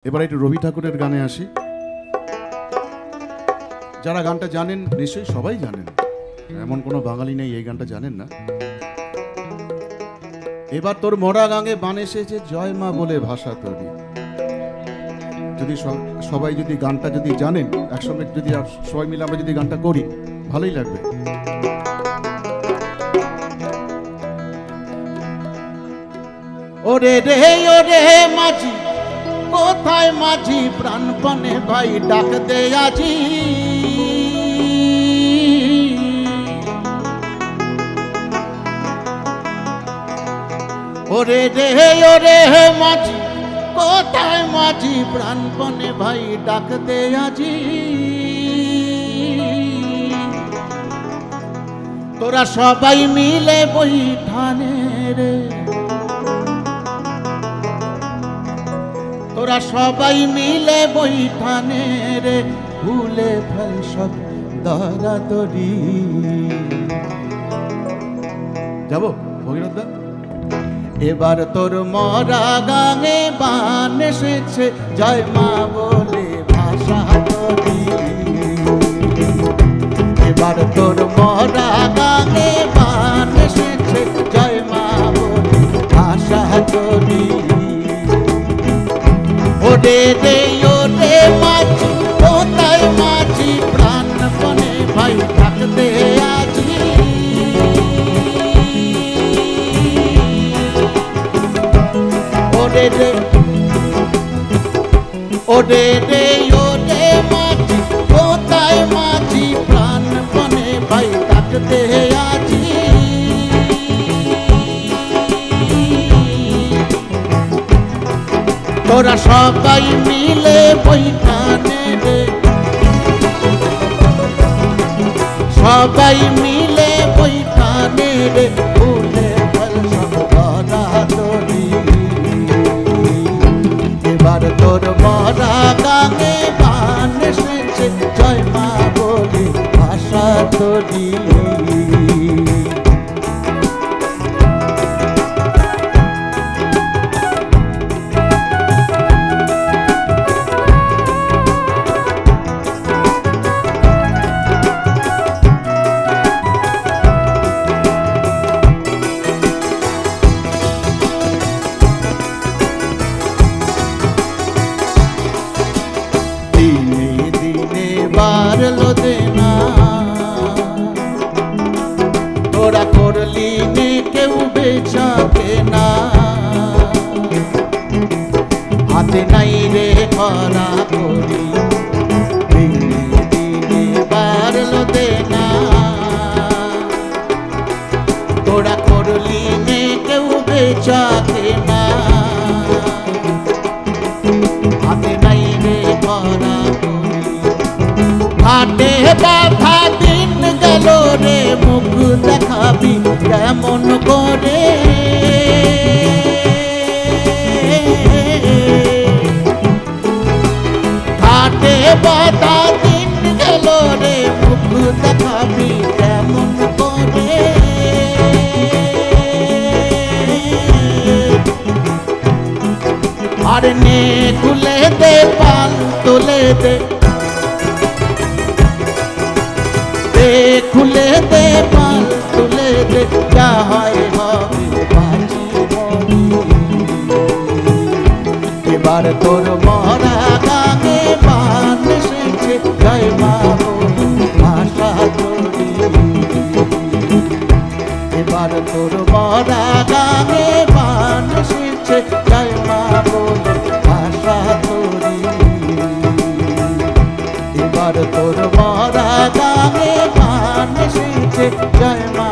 এবার একটু রবি ঠাকুরের গানে আসি। যারা গানটা জানেন নিশ্চয়ই সবাই জানেন, এমন কোনো বাঙালি নেই এই গানটা জানেন না। এবার তোর মরা গাঙে বান এসেছে জয় মা বলে ভাষা তৈরি। যদি সবাই যদি গানটা যদি জানেন, একসঙ্গে যদি সবাই মিলে আমরা যদি গানটা করি ভালোই লাগবে। ওরে রে ওরে মাঝি, কোথায় মাঝি প্রাণপণে ভাই ডাক দে আজি। ওরে রে ওরে মাঝি, কোথায় মাঝি প্রাণপণে ভাই ডাক দে আজি। তোরা সবাই মিলে বৈঠানে রে, তোরা সবাই মিলে বৈঠানে রে, ভুলে ফেল সব দরাদরি। যাবো ভগীরথ দা? এবার তোর মরা গাঙে বান এসেছে জয় মা বলে ভাষা তরি। এবার তোর মরা গাঙে বান এসেছে জয় মা বলে ভাষা তরি। ওরে রে ওরে মাঝি, কোথায় মাঝি প্রাণপণে ভাই ডাক দে আজি। ওরে রে ওরে রে ওরে মাঝি, কোথায় মাঝি প্রাণপণে ভাই ডাক দে আজি। তোরা সবাই মিলে বৈঠানে রে, সবাই মিলে বৈঠানে রে, ভুলে ফেল সব দরাদরি। এবার তোর মরা গাঙে বান এসেছে জয় মা বলে ভাষা তরি। বারলো দেনা তোরা করলি নে কেউ বেচাবে না। হাতে নাই রে করা করি, দিনে দিনে বারলো দেনা তোরা করলি নে কেউ বেচাবে না। হাতে নাই রে করা হাটে বাধা দিন গেল রে, মুখ দেখাবি কেমন করে। হাটে বাধা দিন গেল রে, মুখ দেখাবি কেমন করে। আর নে খুলে দে পাল তুলে দে, খুলে দে পাল তুলে দে, যা হয় হবে বাঁচি মরি। এবার তোর মরা গাঙে বান এসেছে জয় মা বলে ভাষা তরি। এবার তোর মরা গাঙে বান এসেছে জয় মা বলে ভাষা তরি। এবার তোর মরা গাঙে বান এসেছে জয় মা।